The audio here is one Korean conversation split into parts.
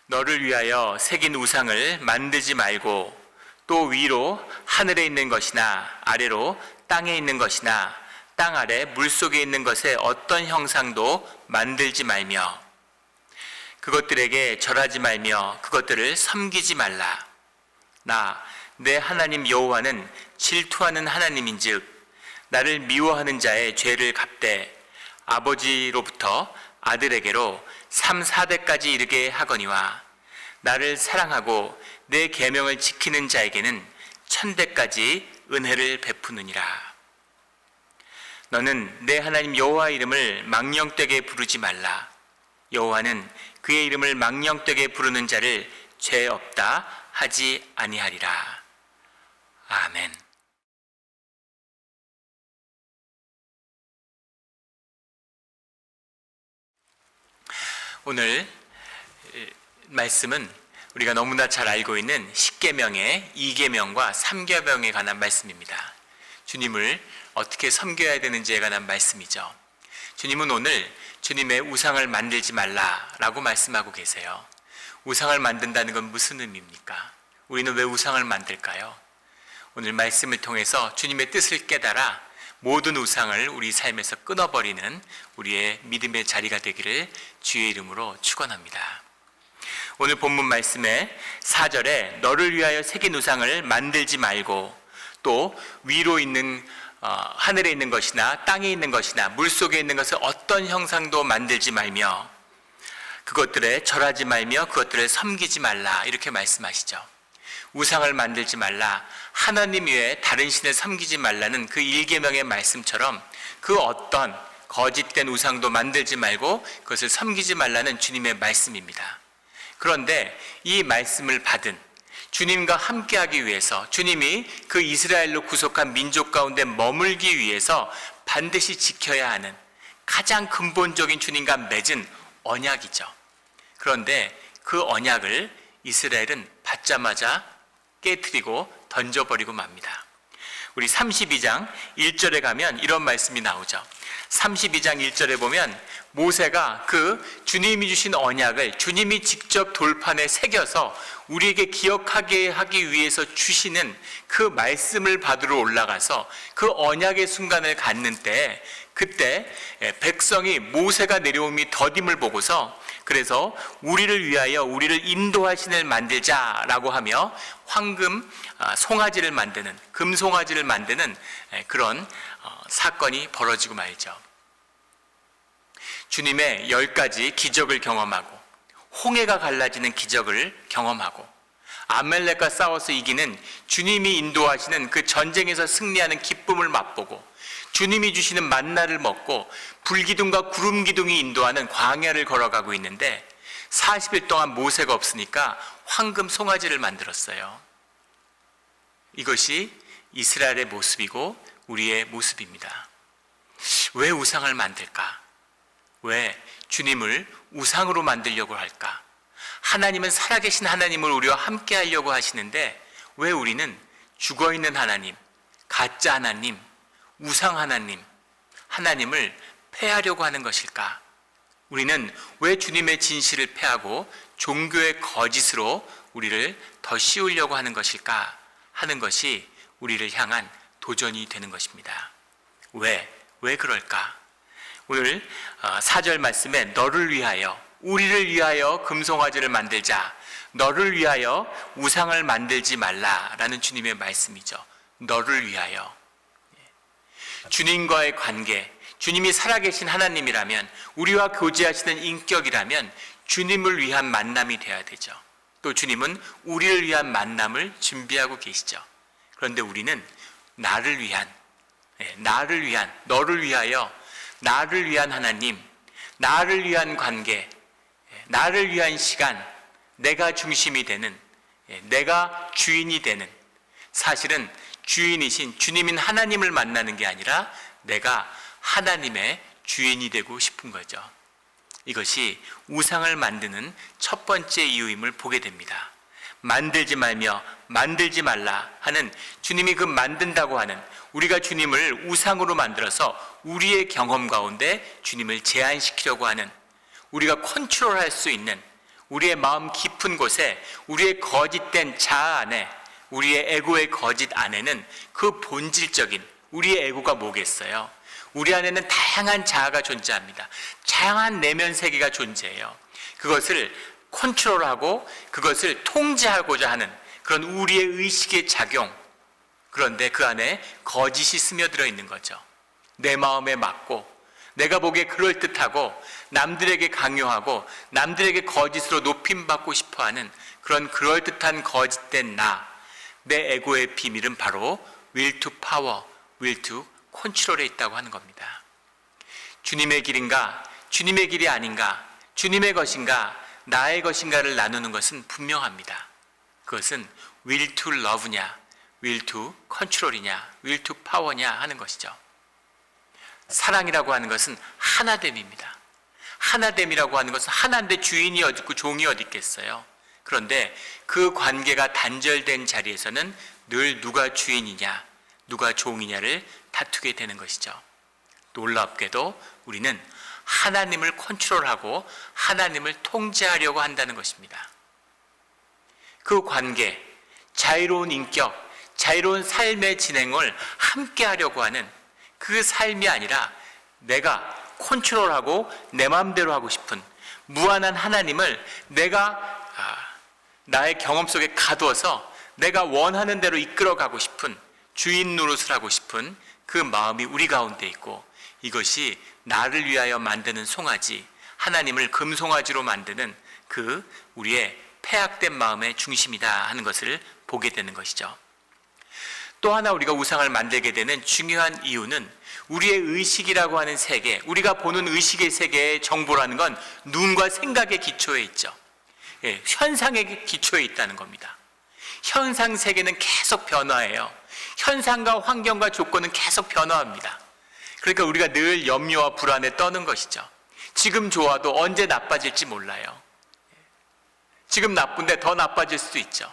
너를 위하여 새긴 우상을 만들지 말고 또 위로 하늘에 있는 것이나 아래로 땅에 있는 것이나 땅 아래 물속에 있는 것에 어떤 형상도 만들지 말며 그것들에게 절하지 말며 그것들을 섬기지 말라. 나 내 하나님 여호와는 질투하는 하나님인즉 나를 미워하는 자의 죄를 갚되 아버지로부터 아들에게로 3, 4대까지 이르게 하거니와 나를 사랑하고 내 계명을 지키는 자에게는 1000대까지 은혜를 베푸느니라. 너는 내 하나님 여호와 이름을 망령되게 부르지 말라. 여호와는 그의 이름을 망령되게 부르는 자를 죄 없다 하지 아니하리라. 아멘. 오늘 말씀은 우리가 너무나 잘 알고 있는 10계명의 2계명과 3계명에 관한 말씀입니다. 주님을 어떻게 섬겨야 되는지에 관한 말씀이죠. 주님은 오늘 주님의 우상을 만들지 말라라고 말씀하고 계세요. 우상을 만든다는 건 무슨 의미입니까? 우리는 왜 우상을 만들까요? 오늘 말씀을 통해서 주님의 뜻을 깨달아 모든 우상을 우리 삶에서 끊어버리는 우리의 믿음의 자리가 되기를 주의 이름으로 축원합니다. 오늘 본문 말씀에 4절에 너를 위하여 새긴 우상을 만들지 말고 또 위로 있는 하늘에 있는 것이나 땅에 있는 것이나 물속에 있는 것을 어떤 형상도 만들지 말며 그것들에 절하지 말며 그것들을 섬기지 말라 이렇게 말씀하시죠. 우상을 만들지 말라, 하나님 외에 다른 신을 섬기지 말라는 그 1계명의 말씀처럼 그 어떤 거짓된 우상도 만들지 말고 그것을 섬기지 말라는 주님의 말씀입니다. 그런데 이 말씀을 받은 주님과 함께하기 위해서 주님이 그 이스라엘로 구속한 민족 가운데 머물기 위해서 반드시 지켜야 하는 가장 근본적인 주님과 맺은 언약이죠. 그런데 그 언약을 이스라엘은 받자마자 깨트리고 던져버리고 맙니다. 우리 32장 1절에 가면 이런 말씀이 나오죠. 32장 1절에 보면 모세가 그 주님이 주신 언약을 주님이 직접 돌판에 새겨서 우리에게 기억하게 하기 위해서 주시는 그 말씀을 받으러 올라가서 그 언약의 순간을 갖는 때 그때 백성이 모세가 내려옴이 더딤을 보고서 그래서 우리를 위하여 우리를 인도할 신을 만들자라고 하며 황금 송아지를 만드는 금송아지를 만드는 그런 사건이 벌어지고 말죠. 주님의 10가지 기적을 경험하고 홍해가 갈라지는 기적을 경험하고 아말렉과 싸워서 이기는 주님이 인도하시는 그 전쟁에서 승리하는 기쁨을 맛보고 주님이 주시는 만나를 먹고 불기둥과 구름기둥이 인도하는 광야를 걸어가고 있는데 40일 동안 모세가 없으니까 황금 송아지를 만들었어요. 이것이 이스라엘의 모습이고 우리의 모습입니다. 왜 우상을 만들까? 왜 주님을 우상으로 만들려고 할까? 하나님은 살아계신 하나님을 우리와 함께 하려고 하시는데 왜 우리는 죽어있는 하나님, 가짜 하나님, 우상 하나님, 하나님을 패하려고 하는 것일까? 우리는 왜 주님의 진실을 패하고 종교의 거짓으로 우리를 더 씌우려고 하는 것일까? 하는 것이 우리를 향한 도전이 되는 것입니다. 왜 그럴까? 오늘 4절 말씀에 너를 위하여, 우리를 위하여 금송아지를 만들자, 너를 위하여 우상을 만들지 말라라는 주님의 말씀이죠. 너를 위하여. 주님과의 관계, 주님이 살아계신 하나님이라면, 우리와 교제하시는 인격이라면 주님을 위한 만남이 되어야 되죠. 또 주님은 우리를 위한 만남을 준비하고 계시죠. 그런데 우리는 나를 위한, 너를 위하여, 나를 위한 하나님, 나를 위한 관계, 나를 위한 시간, 내가 중심이 되는, 내가 주인이 되는, 사실은 주인이신 주님인 하나님을 만나는 게 아니라 내가 하나님의 주인이 되고 싶은 거죠. 이것이 우상을 만드는 첫 번째 이유임을 보게 됩니다. 만들지 말며 만들지 말라 하는 주님이 그 만든다고 하는, 우리가 주님을 우상으로 만들어서 우리의 경험 가운데 주님을 제한시키려고 하는, 우리가 컨트롤할 수 있는, 우리의 마음 깊은 곳에, 우리의 거짓된 자아 안에, 우리의 에고의 거짓 안에는 그 본질적인 우리의 에고가 뭐겠어요? 우리 안에는 다양한 자아가 존재합니다. 다양한 내면 세계가 존재해요. 그것을 컨트롤하고 그것을 통제하고자 하는 그런 우리의 의식의 작용, 그런데 그 안에 거짓이 스며들어 있는 거죠. 내 마음에 맞고 내가 보기에 그럴듯하고 남들에게 강요하고 남들에게 거짓으로 높임받고 싶어하는 그런 그럴듯한 거짓된 나, 내 에고의 비밀은 바로 will to power, will to control에 있다고 하는 겁니다. 주님의 길인가, 주님의 길이 아닌가, 주님의 것인가, 나의 것인가를 나누는 것은 분명합니다. 그것은 will to love냐, will to control이냐, will to power냐 하는 것이죠. 사랑이라고 하는 것은 하나됨입니다. 하나됨이라고 하는 것은 하나인데 주인이 어디 있고 종이 어디 있겠어요. 그런데 그 관계가 단절된 자리에서는 늘 누가 주인이냐, 누가 종이냐를 다투게 되는 것이죠. 놀랍게도 우리는 하나님을 컨트롤하고 하나님을 통제하려고 한다는 것입니다. 그 관계, 자유로운 인격, 자유로운 삶의 진행을 함께 하려고 하는 그 삶이 아니라 내가 컨트롤하고 내 마음대로 하고 싶은 무한한 하나님을 내가 나의 경험 속에 가두어서 내가 원하는 대로 이끌어가고 싶은 주인 노릇을 하고 싶은 그 마음이 우리 가운데 있고, 이것이 나를 위하여 만드는 송아지, 하나님을 금송아지로 만드는 그 우리의 폐악된 마음의 중심이다 하는 것을 보게 되는 것이죠. 또 하나 우리가 우상을 만들게 되는 중요한 이유는 우리의 의식이라고 하는 세계, 우리가 보는 의식의 세계의 정보라는 건 눈과 생각의 기초에 있죠. 현상의 기초에 있다는 겁니다. 현상 세계는 계속 변화해요. 현상과 환경과 조건은 계속 변화합니다. 그러니까 우리가 늘 염려와 불안에 떠는 것이죠. 지금 좋아도 언제 나빠질지 몰라요. 지금 나쁜데 더 나빠질 수도 있죠.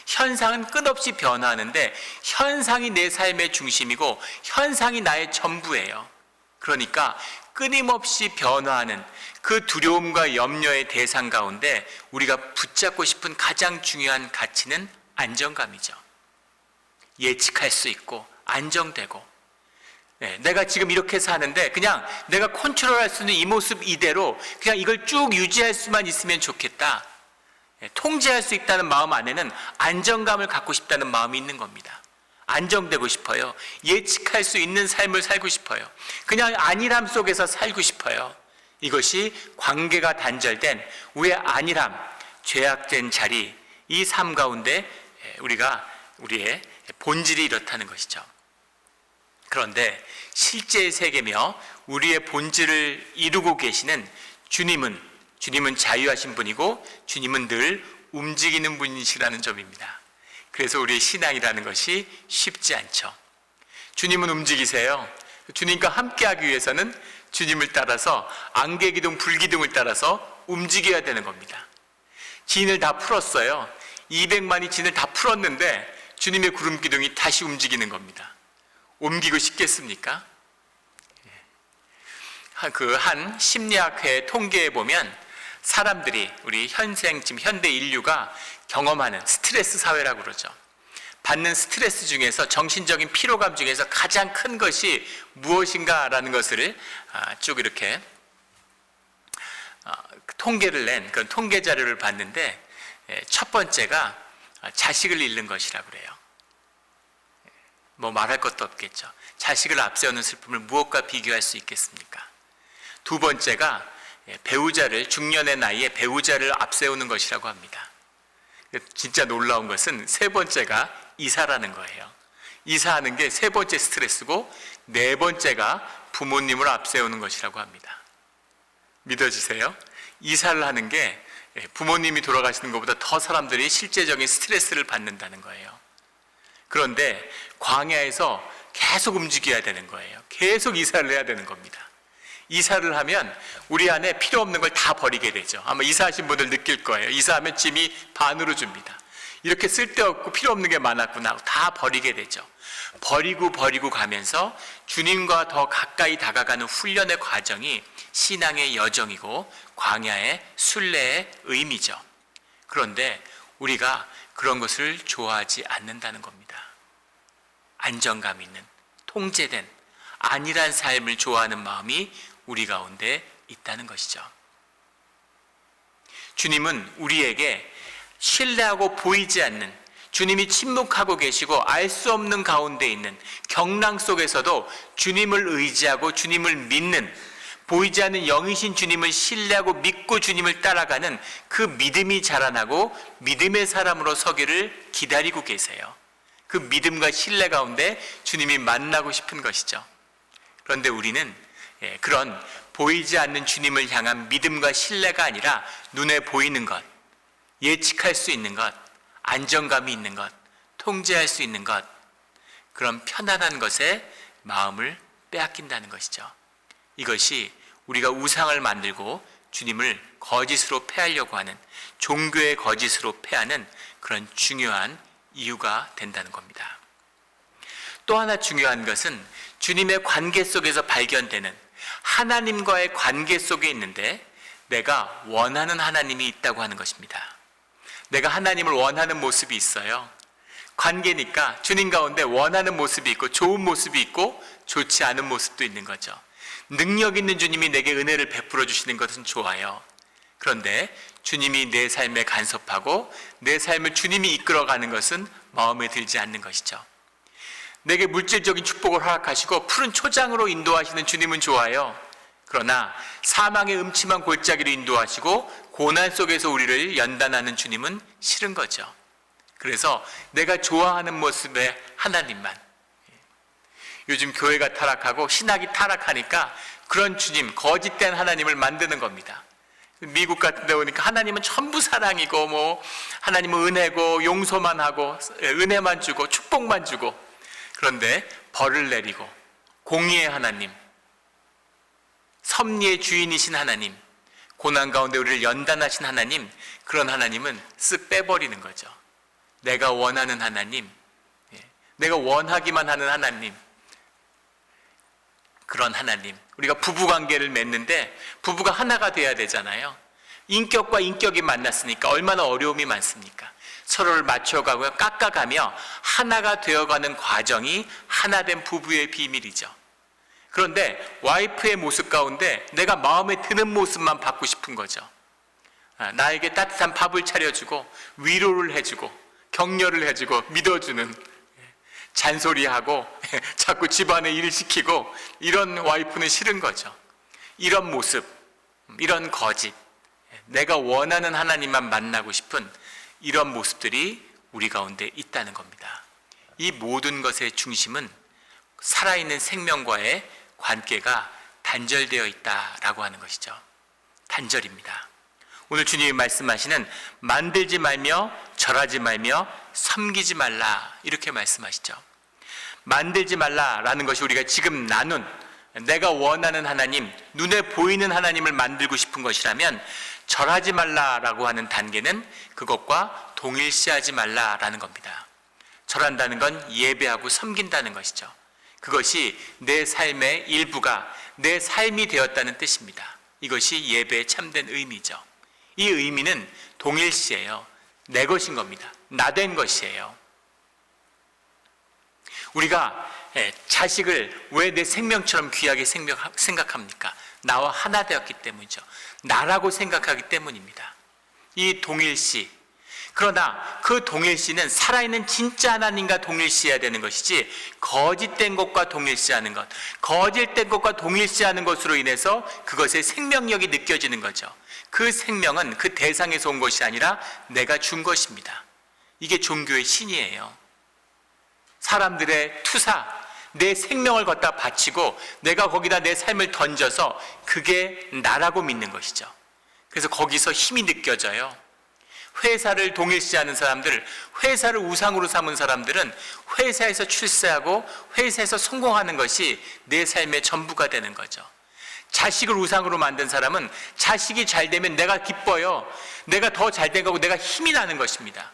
현상은 끝없이 변화하는데 현상이 내 삶의 중심이고 현상이 나의 전부예요. 그러니까 끊임없이 변화하는 그 두려움과 염려의 대상 가운데 우리가 붙잡고 싶은 가장 중요한 가치는 안정감이죠. 예측할 수 있고 안정되고, 내가 지금 이렇게 사는데 그냥 내가 컨트롤할 수 있는 이 모습 이대로 그냥 이걸 쭉 유지할 수만 있으면 좋겠다, 통제할 수 있다는 마음 안에는 안정감을 갖고 싶다는 마음이 있는 겁니다. 안정되고 싶어요. 예측할 수 있는 삶을 살고 싶어요. 그냥 안일함 속에서 살고 싶어요. 이것이 관계가 단절된 우리의 안일함, 죄악된 자리, 이 삶 가운데 우리의 본질이 이렇다는 것이죠. 그런데 실제의 세계며 우리의 본질을 이루고 계시는 주님은 자유하신 분이고 주님은 늘 움직이는 분이시라는 점입니다. 그래서 우리의 신앙이라는 것이 쉽지 않죠. 주님은 움직이세요. 주님과 함께하기 위해서는 주님을 따라서 안개기둥, 불기둥을 따라서 움직여야 되는 겁니다. 진을 다 풀었어요. 200만이 진을 다 풀었는데 주님의 구름기둥이 다시 움직이는 겁니다. 옮기고 싶겠습니까? 그 한 심리학회 통계에 보면 사람들이 우리 지금 현대 인류가 경험하는 스트레스 사회라고 그러죠. 받는 스트레스 중에서 정신적인 피로감 중에서 가장 큰 것이 무엇인가라는 것을 쭉 이렇게 통계를 낸 그런 통계 자료를 봤는데, 첫 번째가 자식을 잃는 것이라고 그래요. 뭐 말할 것도 없겠죠. 자식을 앞세우는 슬픔을 무엇과 비교할 수 있겠습니까? 두 번째가 중년의 나이에 배우자를 앞세우는 것이라고 합니다. 진짜 놀라운 것은 세 번째가 이사라는 거예요. 이사하는 게 세 번째 스트레스고, 네 번째가 부모님을 앞세우는 것이라고 합니다. 믿어지세요? 이사를 하는 게 부모님이 돌아가시는 것보다 더 사람들이 실제적인 스트레스를 받는다는 거예요. 그런데 광야에서 계속 움직여야 되는 거예요. 계속 이사를 해야 되는 겁니다. 이사를 하면 우리 안에 필요 없는 걸 다 버리게 되죠. 아마 이사하신 분들 느낄 거예요. 이사하면 짐이 반으로 줍니다. 이렇게 쓸데없고 필요 없는 게 많았구나 하고 다 버리게 되죠. 버리고 가면서 주님과 더 가까이 다가가는 훈련의 과정이 신앙의 여정이고 광야의 순례의 의미죠. 그런데 우리가 그런 것을 좋아하지 않는다는 겁니다. 안정감 있는, 통제된, 안일한 삶을 좋아하는 마음이 우리 가운데 있다는 것이죠. 주님은 우리에게 신뢰하고 보이지 않는, 주님이 침묵하고 계시고 알 수 없는 가운데 있는 경랑 속에서도 주님을 의지하고 주님을 믿는, 보이지 않는 영이신 주님을 신뢰하고 믿고 주님을 따라가는 그 믿음이 자라나고 믿음의 사람으로 서기를 기다리고 계세요. 그 믿음과 신뢰 가운데 주님이 만나고 싶은 것이죠. 그런데 우리는 그런 보이지 않는 주님을 향한 믿음과 신뢰가 아니라 눈에 보이는 것, 예측할 수 있는 것, 안정감이 있는 것, 통제할 수 있는 것, 그런 편안한 것에 마음을 빼앗긴다는 것이죠. 이것이 우리가 우상을 만들고 주님을 거짓으로 패하려고 하는, 종교의 거짓으로 패하는 그런 중요한 이유가 된다는 겁니다. 또 하나 중요한 것은 주님의 관계 속에서 발견되는, 하나님과의 관계 속에 있는데 내가 원하는 하나님이 있다고 하는 것입니다. 내가 하나님을 원하는 모습이 있어요. 관계니까 주님 가운데 원하는 모습이 있고 좋은 모습이 있고 좋지 않은 모습도 있는 거죠. 능력 있는 주님이 내게 은혜를 베풀어 주시는 것은 좋아요. 그런데 주님이 내 삶에 간섭하고 내 삶을 주님이 이끌어가는 것은 마음에 들지 않는 것이죠. 내게 물질적인 축복을 허락하시고 푸른 초장으로 인도하시는 주님은 좋아요. 그러나 사망의 음침한 골짜기로 인도하시고 고난 속에서 우리를 연단하는 주님은 싫은 거죠. 그래서 내가 좋아하는 모습의 하나님만, 요즘 교회가 타락하고 신학이 타락하니까 그런 주님, 거짓된 하나님을 만드는 겁니다. 미국 같은 데 오니까 하나님은 전부 사랑이고 하나님은 은혜고 용서만 하고 은혜만 주고 축복만 주고, 그런데 벌을 내리고 공의의 하나님, 섭리의 주인이신 하나님, 고난 가운데 우리를 연단하신 하나님, 그런 하나님은 쓱 빼버리는 거죠. 내가 원하는 하나님, 내가 원하기만 하는 하나님, 그런 하나님. 우리가 부부관계를 맺는데 부부가 하나가 돼야 되잖아요. 인격과 인격이 만났으니까 얼마나 어려움이 많습니까? 서로를 맞춰가고 깎아가며 하나가 되어가는 과정이 하나된 부부의 비밀이죠. 그런데 와이프의 모습 가운데 내가 마음에 드는 모습만 받고 싶은 거죠. 나에게 따뜻한 밥을 차려주고 위로를 해주고 격려를 해주고 믿어주는, 잔소리하고 자꾸 집안에 일을 시키고, 이런 와이프는 싫은 거죠. 이런 모습, 이런 거짓, 내가 원하는 하나님만 만나고 싶은 이런 모습들이 우리 가운데 있다는 겁니다. 이 모든 것의 중심은 살아있는 생명과의 관계가 단절되어 있다라고 하는 것이죠. 단절입니다. 오늘 주님이 말씀하시는 만들지 말며 절하지 말며 섬기지 말라, 이렇게 말씀하시죠. 만들지 말라라는 것이 우리가 지금 나눈 내가 원하는 하나님, 눈에 보이는 하나님을 만들고 싶은 것이라면 절하지 말라라고 하는 단계는 그것과 동일시하지 말라라는 겁니다. 절한다는 건 예배하고 섬긴다는 것이죠. 그것이 내 삶의 일부가 내 삶이 되었다는 뜻입니다. 이것이 예배의 참된 의미죠. 이 의미는 동일시해요. 내 것인 겁니다. 나 된 것이에요. 우리가 자식을 왜 내 생명처럼 귀하게 생각합니까? 나와 하나 되었기 때문이죠. 나라고 생각하기 때문입니다. 이 동일시, 그러나 그 동일시는 살아있는 진짜 하나님과 동일시해야 되는 것이지 거짓된 것과 동일시하는 것, 거짓된 것과 동일시하는 것으로 인해서 그것의 생명력이 느껴지는 거죠. 그 생명은 그 대상에서 온 것이 아니라 내가 준 것입니다. 이게 종교의 신이에요. 사람들의 투사, 내 생명을 갖다 바치고 내가 거기다 내 삶을 던져서 그게 나라고 믿는 것이죠. 그래서 거기서 힘이 느껴져요. 회사를 동일시하는 사람들, 회사를 우상으로 삼은 사람들은 회사에서 출세하고 회사에서 성공하는 것이 내 삶의 전부가 되는 거죠. 자식을 우상으로 만든 사람은 자식이 잘 되면 내가 기뻐요. 내가 더 잘 된 거고 내가 힘이 나는 것입니다.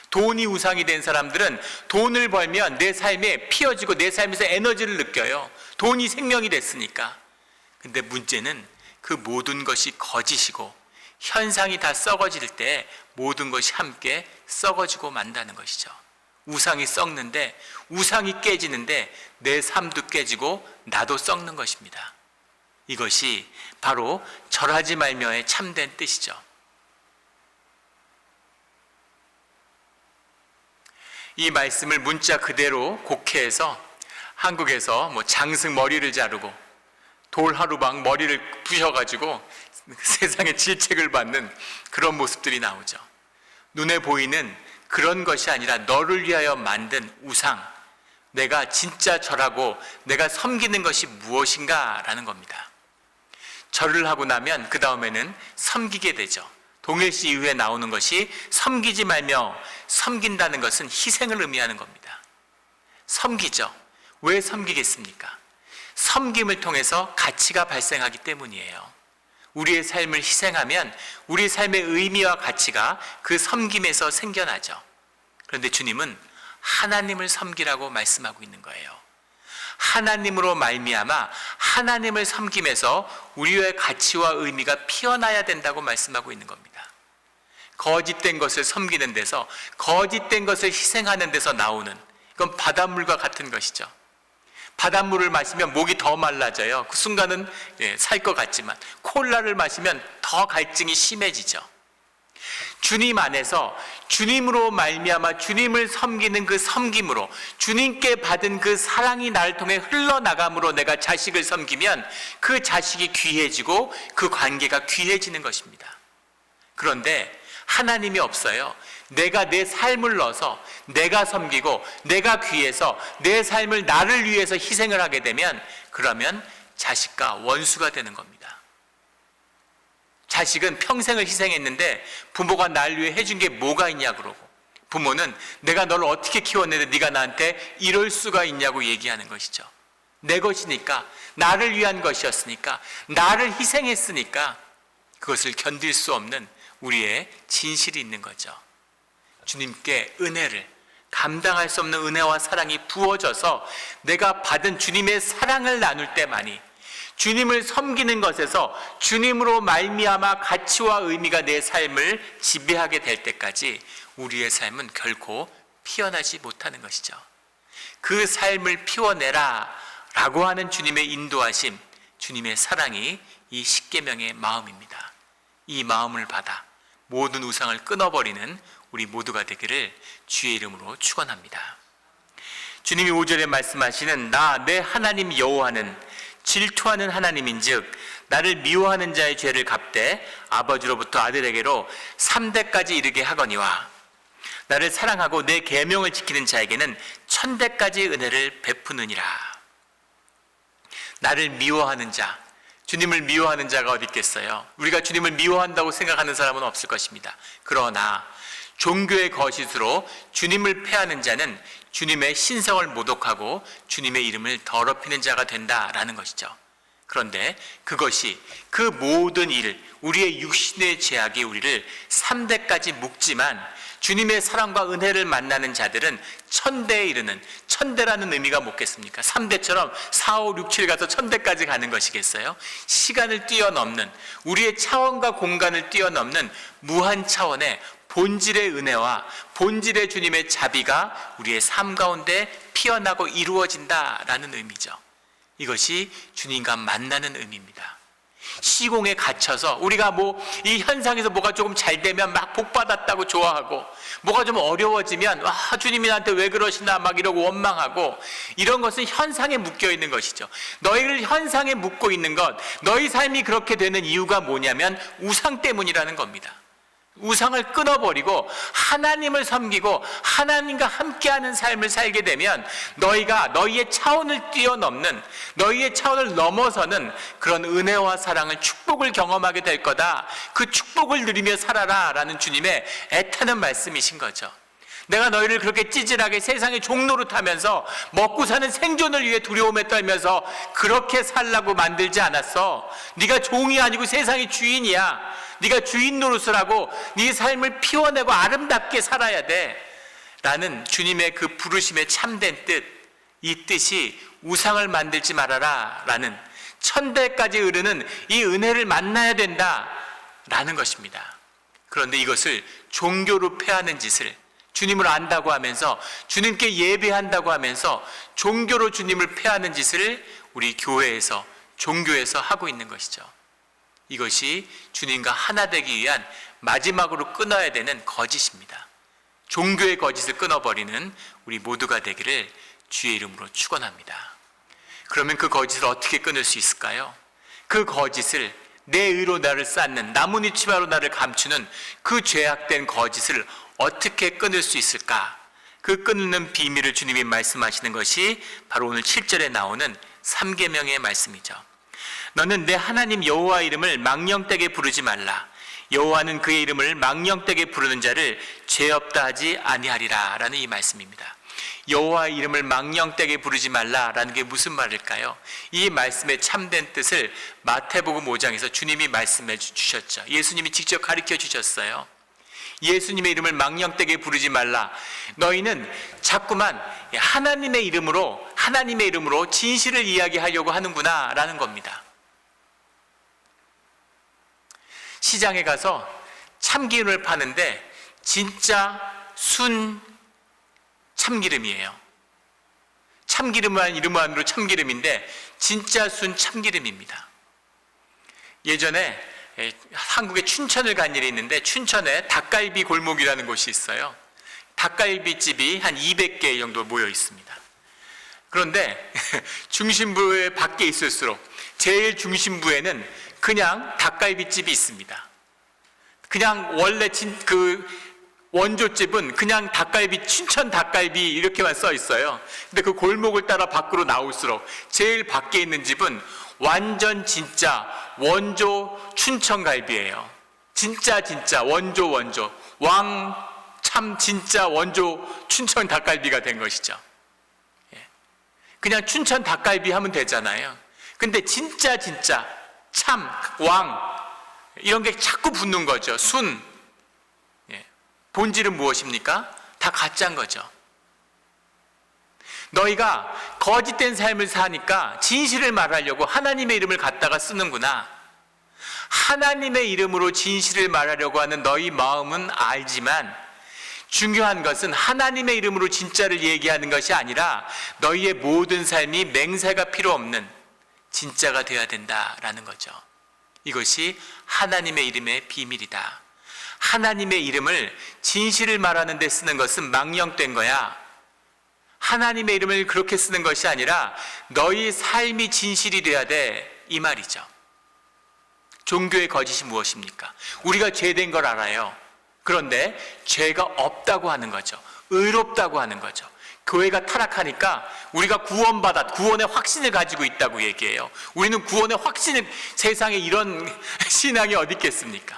돈이 우상이 된 사람들은 돈을 벌면 내 삶에 피어지고 내 삶에서 에너지를 느껴요. 돈이 생명이 됐으니까. 근데 문제는 그 모든 것이 거짓이고 현상이 다 썩어질 때 모든 것이 함께 썩어지고 만다는 것이죠. 우상이 썩는데, 우상이 깨지는데 내 삶도 깨지고 나도 썩는 것입니다. 이것이 바로 절하지 말며의 참된 뜻이죠. 이 말씀을 문자 그대로 곡해해서 한국에서 장승 머리를 자르고 돌하루방 머리를 부셔가지고 세상에 질책을 받는 그런 모습들이 나오죠. 눈에 보이는 그런 것이 아니라 너를 위하여 만든 우상, 내가 진짜 절하고 내가 섬기는 것이 무엇인가 라는 겁니다. 절을 하고 나면 그 다음에는 섬기게 되죠. 동일시 이후에 나오는 것이 섬기지 말며, 섬긴다는 것은 희생을 의미하는 겁니다. 섬기죠. 왜 섬기겠습니까? 섬김을 통해서 가치가 발생하기 때문이에요. 우리의 삶을 희생하면 우리 삶의 의미와 가치가 그 섬김에서 생겨나죠. 그런데 주님은 하나님을 섬기라고 말씀하고 있는 거예요. 하나님으로 말미암아 하나님을 섬김에서 우리의 가치와 의미가 피어나야 된다고 말씀하고 있는 겁니다. 거짓된 것을 섬기는 데서, 거짓된 것을 희생하는 데서 나오는, 이건 바닷물과 같은 것이죠. 바닷물을 마시면 목이 더 말라져요. 그 순간은 살 것 같지만 콜라를 마시면 더 갈증이 심해지죠. 주님 안에서 주님으로 말미암아 주님을 섬기는 그 섬김으로, 주님께 받은 그 사랑이 나를 통해 흘러나감으로 내가 자식을 섬기면 그 자식이 귀해지고 그 관계가 귀해지는 것입니다. 그런데 하나님이 없어요. 내가 내 삶을 넣어서 내가 섬기고 내가 귀해서 내 삶을 나를 위해서 희생을 하게 되면, 그러면 자식과 원수가 되는 겁니다. 자식은 평생을 희생했는데 부모가 날 위해 해준 게 뭐가 있냐 그러고, 부모는 내가 너를 어떻게 키웠는데 네가 나한테 이럴 수가 있냐고 얘기하는 것이죠. 내 것이니까, 나를 위한 것이었으니까, 나를 희생했으니까 그것을 견딜 수 없는 우리의 진실이 있는 거죠. 주님께 은혜를, 감당할 수 없는 은혜와 사랑이 부어져서 내가 받은 주님의 사랑을 나눌 때만이, 주님을 섬기는 것에서 주님으로 말미암아 가치와 의미가 내 삶을 지배하게 될 때까지 우리의 삶은 결코 피어나지 못하는 것이죠. 그 삶을 피워내라 라고 하는 주님의 인도하심, 주님의 사랑이 이 십계명의 마음입니다. 이 마음을 받아 모든 우상을 끊어버리는 우리 모두가 되기를 주의 이름으로 축원합니다. 주님이 5절에 말씀하시는 나 내 하나님 여호와는 질투하는 하나님인즉 나를 미워하는 자의 죄를 갚되 아버지로부터 아들에게로 3대까지 이르게 하거니와 나를 사랑하고 내 계명을 지키는 자에게는 1000대까지 은혜를 베푸느니라. 나를 미워하는 자, 주님을 미워하는 자가 어디 있겠어요? 우리가 주님을 미워한다고 생각하는 사람은 없을 것입니다. 그러나 종교의 거짓으로 주님을 폐하는 자는 주님의 신성을 모독하고 주님의 이름을 더럽히는 자가 된다라는 것이죠. 그런데 그것이, 그 모든 일, 우리의 육신의 죄악이 우리를 3대까지 묶지만 주님의 사랑과 은혜를 만나는 자들은 1000대에 이르는, 1000대라는 의미가 뭐겠습니까? 3대처럼 4, 5, 6, 7 가서 1000대까지 가는 것이겠어요? 시간을 뛰어넘는, 우리의 차원과 공간을 뛰어넘는 무한 차원의 본질의 은혜와 본질의 주님의 자비가 우리의 삶 가운데 피어나고 이루어진다라는 의미죠. 이것이 주님과 만나는 의미입니다. 시공에 갇혀서 우리가 이 현상에서 뭐가 조금 잘 되면 막 복받았다고 좋아하고, 뭐가 좀 어려워지면 주님이 나한테 왜 그러시나 막 이러고 원망하고, 이런 것은 현상에 묶여 있는 것이죠. 너희를 현상에 묶고 있는 것, 너희 삶이 그렇게 되는 이유가 뭐냐면 우상 때문이라는 겁니다. 우상을 끊어버리고 하나님을 섬기고 하나님과 함께하는 삶을 살게 되면 너희가 너희의 차원을 뛰어넘는, 너희의 차원을 넘어서는 그런 은혜와 사랑을, 축복을 경험하게 될 거다. 그 축복을 누리며 살아라 라는 주님의 애타는 말씀이신 거죠. 내가 너희를 그렇게 찌질하게 세상의 종노릇하면서 먹고 사는 생존을 위해 두려움에 떨면서 그렇게 살라고 만들지 않았어. 네가 종이 아니고 세상의 주인이야. 네가 주인 노릇을 하고 네 삶을 피워내고 아름답게 살아야 돼. 라는 주님의 그 부르심의 참된 뜻, 이 뜻이 우상을 만들지 말아라 라는 천대까지 이르는 이 은혜를 만나야 된다 라는 것입니다. 그런데 이것을 종교로 폐하는 짓을, 주님을 안다고 하면서 주님께 예배한다고 하면서 종교로 주님을 폐하는 짓을 우리 교회에서, 종교에서 하고 있는 것이죠. 이것이 주님과 하나 되기 위한 마지막으로 끊어야 되는 거짓입니다. 종교의 거짓을 끊어버리는 우리 모두가 되기를 주의 이름으로 축원합니다. 그러면 그 거짓을 어떻게 끊을 수 있을까요? 그 거짓을, 내 의로 나를 쌓는, 나뭇잎 치마로 나를 감추는 그 죄악된 거짓을 어떻게 끊을 수 있을까? 그 끊는 비밀을 주님이 말씀하시는 것이 바로 오늘 7절에 나오는 3계명의 말씀이죠. 너는 내 하나님 여호와 이름을 망령되게 부르지 말라. 여호와는 그의 이름을 망령되게 부르는 자를 죄 없다 하지 아니하리라 라는 이 말씀입니다. 여호와의 이름을 망령되게 부르지 말라라는 게 무슨 말일까요? 이 말씀의 참된 뜻을 마태복음 5장에서 주님이 말씀해 주셨죠. 예수님이 직접 가르쳐 주셨어요. 예수님의 이름을 망령되게 부르지 말라. 너희는 자꾸만 하나님의 이름으로 진실을 이야기하려고 하는구나 라는 겁니다. 시장에 가서 참기름을 파는데 진짜 순 참기름이에요. 참기름만 이름만으로 참기름인데 진짜 순 참기름입니다. 예전에 한국의 춘천을 간 일이 있는데, 춘천에 닭갈비 골목이라는 곳이 있어요. 닭갈비집이 한 200개 정도 모여 있습니다. 그런데 중심부에 밖에 있을수록 제일 중심부에는 그냥 닭갈비집이 있습니다. 그냥 원래 그 원조집은 그냥 닭갈비, 춘천 닭갈비 이렇게만 써 있어요. 근데 그 골목을 따라 밖으로 나올수록 제일 밖에 있는 집은 완전 진짜 원조 춘천갈비예요. 진짜 원조 왕참 진짜 원조 춘천 닭갈비가 된 것이죠. 그냥 춘천 닭갈비 하면 되잖아요. 근데 진짜 참 왕 이런 게 자꾸 붙는 거죠. 순. 본질은 무엇입니까? 다 가짜인 거죠. 너희가 거짓된 삶을 사니까 진실을 말하려고 하나님의 이름을 갖다가 쓰는구나. 하나님의 이름으로 진실을 말하려고 하는 너희 마음은 알지만 중요한 것은 하나님의 이름으로 진짜를 얘기하는 것이 아니라 너희의 모든 삶이 맹세가 필요 없는 진짜가 되어야 된다라는 거죠. 이것이 하나님의 이름의 비밀이다. 하나님의 이름을 진실을 말하는 데 쓰는 것은 망령된 거야. 하나님의 이름을 그렇게 쓰는 것이 아니라 너희 삶이 진실이 돼야 돼, 이 말이죠. 종교의 거짓이 무엇입니까? 우리가 죄된 걸 알아요. 그런데 죄가 없다고 하는 거죠. 의롭다고 하는 거죠. 교회가 타락하니까 우리가 구원의 확신을 가지고 있다고 얘기해요. 우리는 구원의 확신을, 세상에 이런 신앙이 어디 있겠습니까?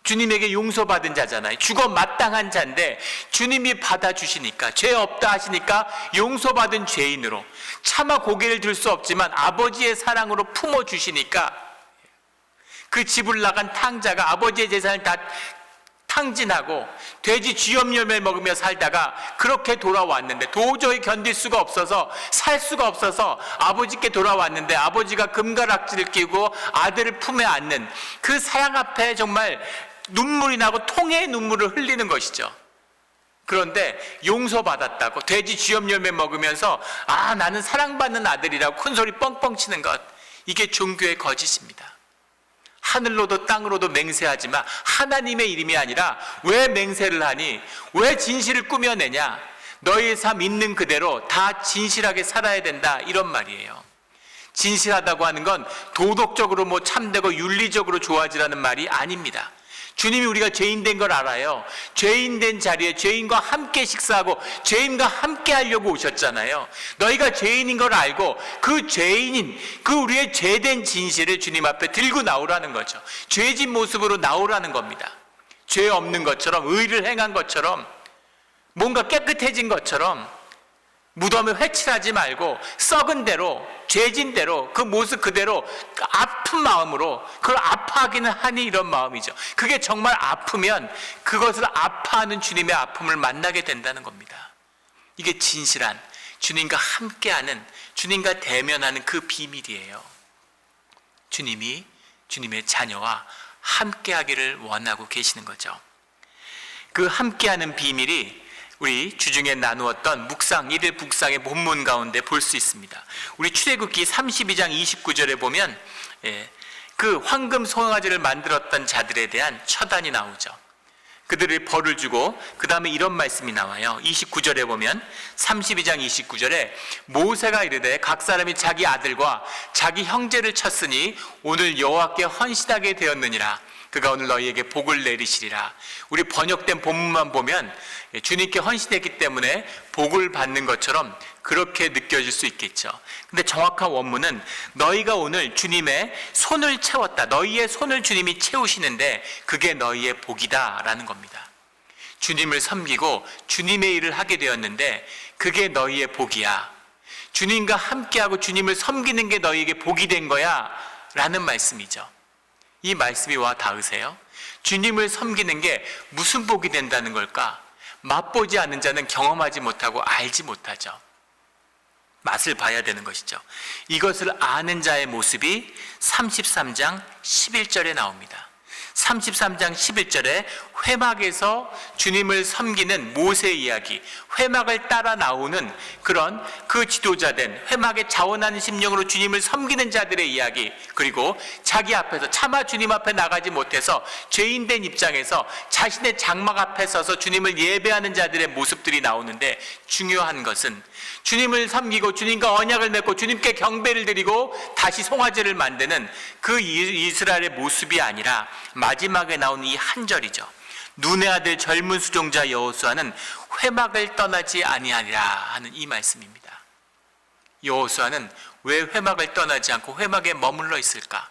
주님에게 용서받은 자잖아요. 죽어 마땅한 자인데 주님이 받아주시니까, 죄 없다 하시니까 용서받은 죄인으로 차마 고개를 들 수 없지만 아버지의 사랑으로 품어주시니까 그 집을 나간 탕자가 아버지의 재산을 다 탕진하고 돼지 쥐염염을 먹으며 살다가 그렇게 돌아왔는데 도저히 견딜 수가 없어서, 살 수가 없어서 아버지께 돌아왔는데 아버지가 금가락지를 끼고 아들을 품에 안는 그 사랑 앞에 정말 눈물이 나고 통해의 눈물을 흘리는 것이죠. 그런데 용서받았다고 돼지 쥐염염에 먹으면서 나는 사랑받는 아들이라고 큰소리 뻥뻥 치는 것, 이게 종교의 거짓입니다. 하늘로도 땅으로도 맹세하지만 하나님의 이름이 아니라 왜 맹세를 하니? 왜 진실을 꾸며내냐? 너희의 삶 있는 그대로 다 진실하게 살아야 된다, 이런 말이에요. 진실하다고 하는 건 도덕적으로 참되고 윤리적으로 좋아지라는 말이 아닙니다. 주님이 우리가 죄인 된 걸 알아요. 죄인 된 자리에 죄인과 함께 식사하고 죄인과 함께 하려고 오셨잖아요. 너희가 죄인인 걸 알고 그 죄인인, 그 우리의 죄된 진실을 주님 앞에 들고 나오라는 거죠. 죄진 모습으로 나오라는 겁니다. 죄 없는 것처럼, 의를 행한 것처럼, 뭔가 깨끗해진 것처럼, 무덤에 회칠하지 말고 썩은 대로, 죄진 대로, 그 모습 그대로 아픈 마음으로, 그걸 아파하기는 하니 이런 마음이죠. 그게 정말 아프면 그것을 아파하는 주님의 아픔을 만나게 된다는 겁니다. 이게 진실한 주님과 함께하는, 주님과 대면하는 그 비밀이에요. 주님이 주님의 자녀와 함께하기를 원하고 계시는 거죠. 그 함께하는 비밀이 우리 주중에 나누었던 묵상, 1일 묵상의 본문 가운데 볼 수 있습니다. 우리 출애굽기 32장 29절에 보면 그 황금 송아지를 만들었던 자들에 대한 처단이 나오죠. 그들을 벌을 주고 그 다음에 이런 말씀이 나와요. 29절에 보면 32장 29절에 모세가 이르되 각 사람이 자기 아들과 자기 형제를 쳤으니 오늘 여호와께 헌신하게 되었느니라. 그가 오늘 너희에게 복을 내리시리라. 우리 번역된 본문만 보면 주님께 헌신했기 때문에 복을 받는 것처럼 그렇게 느껴질 수 있겠죠. 근데 정확한 원문은 너희가 오늘 주님의 손을 채웠다. 너희의 손을 주님이 채우시는데 그게 너희의 복이다 라는 겁니다. 주님을 섬기고 주님의 일을 하게 되었는데 그게 너희의 복이야. 주님과 함께하고 주님을 섬기는 게 너희에게 복이 된 거야 라는 말씀이죠. 이 말씀이 와 닿으세요? 주님을 섬기는 게 무슨 복이 된다는 걸까? 맛보지 않은 자는 경험하지 못하고 알지 못하죠. 맛을 봐야 되는 것이죠. 이것을 아는 자의 모습이 33장 11절에 나옵니다. 33장 11절에 회막에서 주님을 섬기는 모세의 이야기, 회막을 따라 나오는 그런 그 지도자된 회막에 자원하는 심령으로 주님을 섬기는 자들의 이야기, 그리고 자기 앞에서 차마 주님 앞에 나가지 못해서 죄인된 입장에서 자신의 장막 앞에 서서 주님을 예배하는 자들의 모습들이 나오는데, 중요한 것은 주님을 섬기고 주님과 언약을 맺고 주님께 경배를 드리고 다시 송아지를 만드는 그 이스라엘의 모습이 아니라 마지막에 나온 이 한 절이죠. 눈의 아들 젊은 수종자 여호수아는 회막을 떠나지 아니하니라 하는 이 말씀입니다. 여호수아는 왜 회막을 떠나지 않고 회막에 머물러 있을까?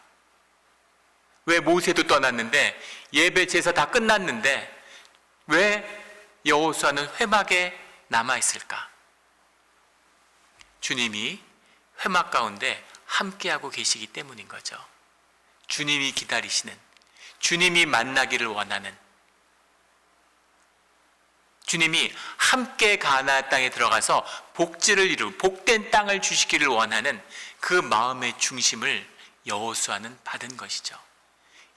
왜 모세도 떠났는데 예배 제사 다 끝났는데 왜 여호수아는 회막에 남아 있을까? 주님이 회막 가운데 함께하고 계시기 때문인 거죠. 주님이 기다리시는, 주님이 만나기를 원하는, 주님이 함께 가나안 땅에 들어가서 복지를 이루고 복된 땅을 주시기를 원하는 그 마음의 중심을 여호수아는 받은 것이죠.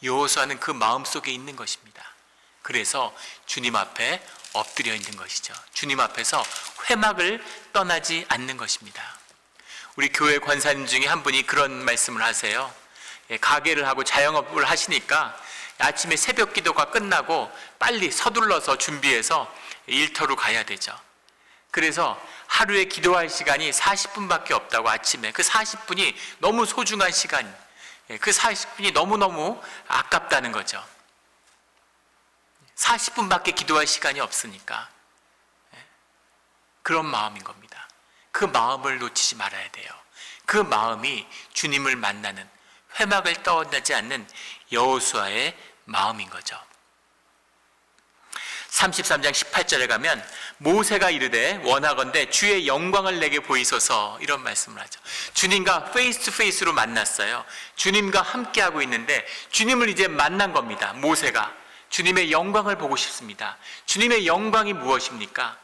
여호수아는 그 마음속에 있는 것입니다. 그래서 주님 앞에 엎드려 있는 것이죠. 주님 앞에서 회막을 떠나지 않는 것입니다. 우리 교회 권사님 중에 한 분이 그런 말씀을 하세요. 가게를 하고 자영업을 하시니까 아침에 새벽 기도가 끝나고 빨리 서둘러서 준비해서 일터로 가야 되죠. 그래서 하루에 기도할 시간이 40분밖에 없다고, 아침에 그 40분이 너무 소중한 시간, 그 40분이 너무너무 아깝다는 거죠. 40분밖에 기도할 시간이 없으니까. 그런 마음인 겁니다. 그 마음을 놓치지 말아야 돼요. 그 마음이 주님을 만나는, 회막을 떠나지 않는 여호수아의 마음인 거죠. 33장 18절에 가면 모세가 이르되 원하건대 주의 영광을 내게 보이소서, 이런 말씀을 하죠. 주님과 페이스 투 페이스로 만났어요. 주님과 함께하고 있는데 주님을 이제 만난 겁니다. 모세가 주님의 영광을 보고 싶습니다. 주님의 영광이 무엇입니까?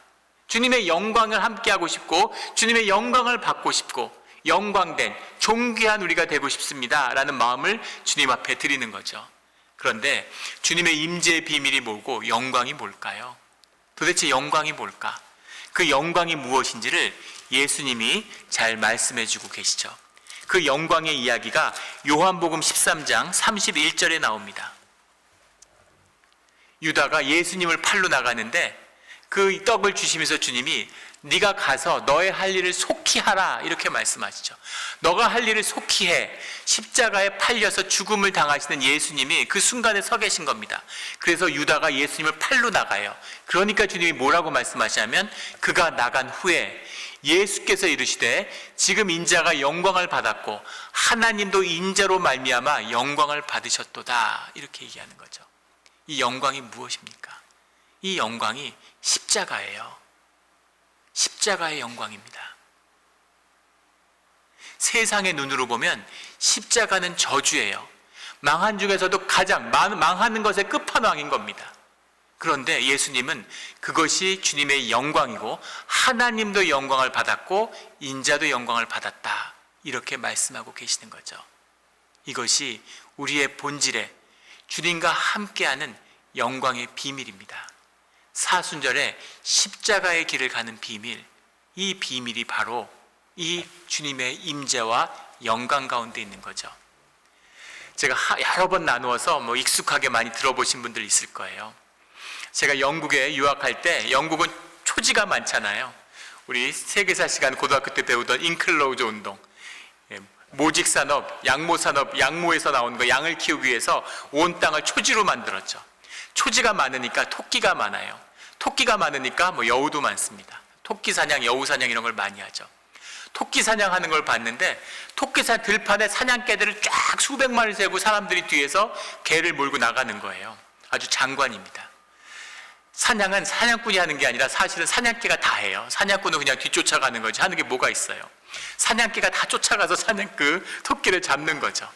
주님의 영광을 함께하고 싶고 주님의 영광을 받고 싶고 영광된 존귀한 우리가 되고 싶습니다 라는 마음을 주님 앞에 드리는 거죠. 그런데 주님의 임재의 비밀이 뭐고 영광이 뭘까요? 도대체 영광이 뭘까? 그 영광이 무엇인지를 예수님이 잘 말씀해 주고 계시죠. 그 영광의 이야기가 요한복음 13장 31절에 나옵니다. 유다가 예수님을 팔러 나가는데 그 떡을 주시면서 주님이 네가 가서 너의 할 일을 속히 하라, 이렇게 말씀하시죠. 너가 할 일을 속히 해. 십자가에 팔려서 죽음을 당하시는 예수님이 그 순간에 서 계신 겁니다. 그래서 유다가 예수님을 팔러 나가요. 그러니까 주님이 뭐라고 말씀하시냐면 그가 나간 후에 예수께서 이르시되 지금 인자가 영광을 받았고 하나님도 인자로 말미암아 영광을 받으셨도다, 이렇게 얘기하는 거죠. 이 영광이 무엇입니까? 이 영광이 십자가예요. 십자가의 영광입니다. 세상의 눈으로 보면 십자가는 저주예요. 망한 중에서도 가장 망하는 것의 끝판왕인 겁니다. 그런데 예수님은 그것이 주님의 영광이고 하나님도 영광을 받았고 인자도 영광을 받았다, 이렇게 말씀하고 계시는 거죠. 이것이 우리의 본질에 주님과 함께하는 영광의 비밀입니다. 사순절에 십자가의 길을 가는 비밀, 이 비밀이 바로 이 주님의 임재와 영광 가운데 있는 거죠. 제가 여러 번 나누어서 익숙하게 많이 들어보신 분들 있을 거예요. 제가 영국에 유학할 때, 영국은 초지가 많잖아요. 우리 세계사 시간 고등학교 때 배우던 인클로저 운동, 모직산업, 양모산업, 양모에서 나오는 거, 양을 키우기 위해서 온 땅을 초지로 만들었죠. 초지가 많으니까 토끼가 많아요. 토끼가 많으니까 여우도 많습니다. 토끼 사냥, 여우 사냥 이런 걸 많이 하죠. 토끼 사냥하는 걸 봤는데 토끼산 들판에 사냥개들을 쫙 수백 마리 세고 사람들이 뒤에서 개를 몰고 나가는 거예요. 아주 장관입니다. 사냥은 사냥꾼이 하는 게 아니라 사실은 사냥개가 다 해요. 사냥꾼은 그냥 뒤쫓아가는 거지 하는 게 뭐가 있어요. 사냥개가 다 쫓아가서 토끼를 잡는 거죠.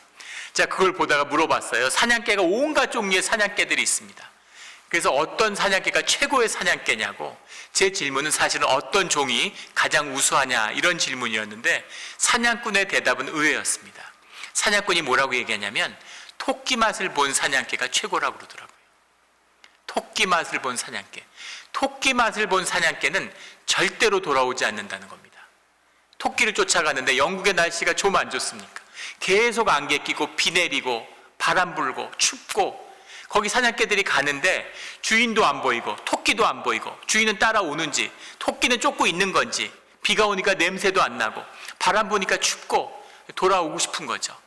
자, 그걸 보다가 물어봤어요. 사냥개가 온갖 종류의 사냥개들이 있습니다. 그래서 어떤 사냥개가 최고의 사냥개냐고, 제 질문은 사실은 어떤 종이 가장 우수하냐 이런 질문이었는데 사냥꾼의 대답은 의외였습니다. 사냥꾼이 뭐라고 얘기하냐면 토끼 맛을 본 사냥개가 최고라고 그러더라고요. 토끼 맛을 본 사냥개. 토끼 맛을 본 사냥개는 절대로 돌아오지 않는다는 겁니다. 토끼를 쫓아가는데 영국의 날씨가 좀 안 좋습니까? 계속 안개 끼고 비 내리고 바람 불고 춥고, 거기 사냥개들이 가는데 주인도 안 보이고 토끼도 안 보이고, 주인은 따라오는지 토끼는 쫓고 있는 건지, 비가 오니까 냄새도 안 나고 바람 부니까 춥고 돌아오고 싶은 거죠.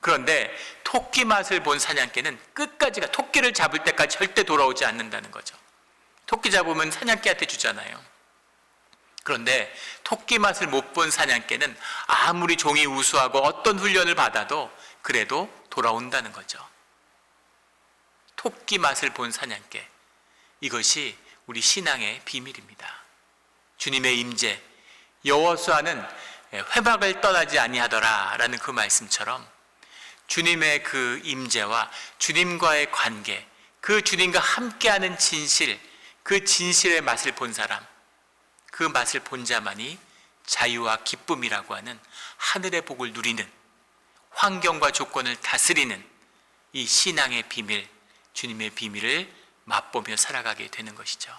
그런데 토끼 맛을 본 사냥개는 끝까지가, 토끼를 잡을 때까지 절대 돌아오지 않는다는 거죠. 토끼 잡으면 사냥개한테 주잖아요. 그런데 토끼 맛을 못 본 사냥개는 아무리 종이 우수하고 어떤 훈련을 받아도 그래도 돌아온다는 거죠. 토끼 맛을 본 사냥개, 이것이 우리 신앙의 비밀입니다. 주님의 임재, 여호수아는 회막을 떠나지 아니하더라 라는 그 말씀처럼 주님의 그 임재와 주님과의 관계, 그 주님과 함께하는 진실, 그 진실의 맛을 본 사람, 그 맛을 본 자만이 자유와 기쁨이라고 하는 하늘의 복을 누리는, 환경과 조건을 다스리는 이 신앙의 비밀, 주님의 비밀을 맛보며 살아가게 되는 것이죠.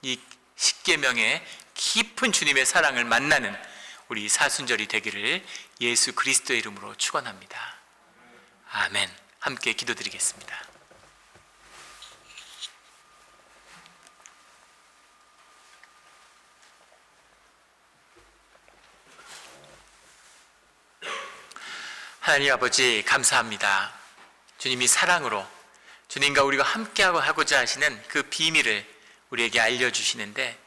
이 십계명의 깊은 주님의 사랑을 만나는 우리 사순절이 되기를 예수 그리스도의 이름으로 축원합니다. 아멘. 함께 기도드리겠습니다. 하나님 아버지, 감사합니다. 주님이 사랑으로 주님과 우리가 함께하고 하고자 하시는 그 비밀을 우리에게 알려주시는데,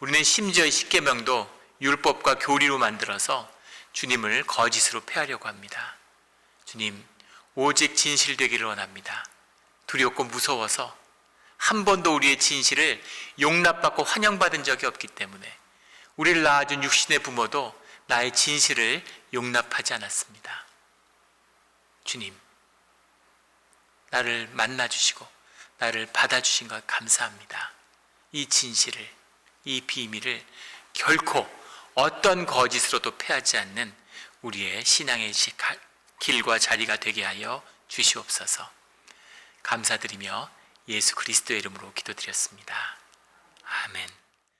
우리는 심지어 십계명도 율법과 교리로 만들어서 주님을 거짓으로 폐하려고 합니다. 주님, 오직 진실되기를 원합니다. 두렵고 무서워서 한 번도 우리의 진실을 용납받고 환영받은 적이 없기 때문에 우리를 낳아준 육신의 부모도 나의 진실을 용납하지 않았습니다. 주님, 나를 만나주시고 나를 받아주신 것 감사합니다. 이 진실을, 이 비밀을 결코 어떤 거짓으로도 패하지 않는 우리의 신앙의 길과 자리가 되게 하여 주시옵소서. 감사드리며 예수 그리스도의 이름으로 기도드렸습니다. 아멘.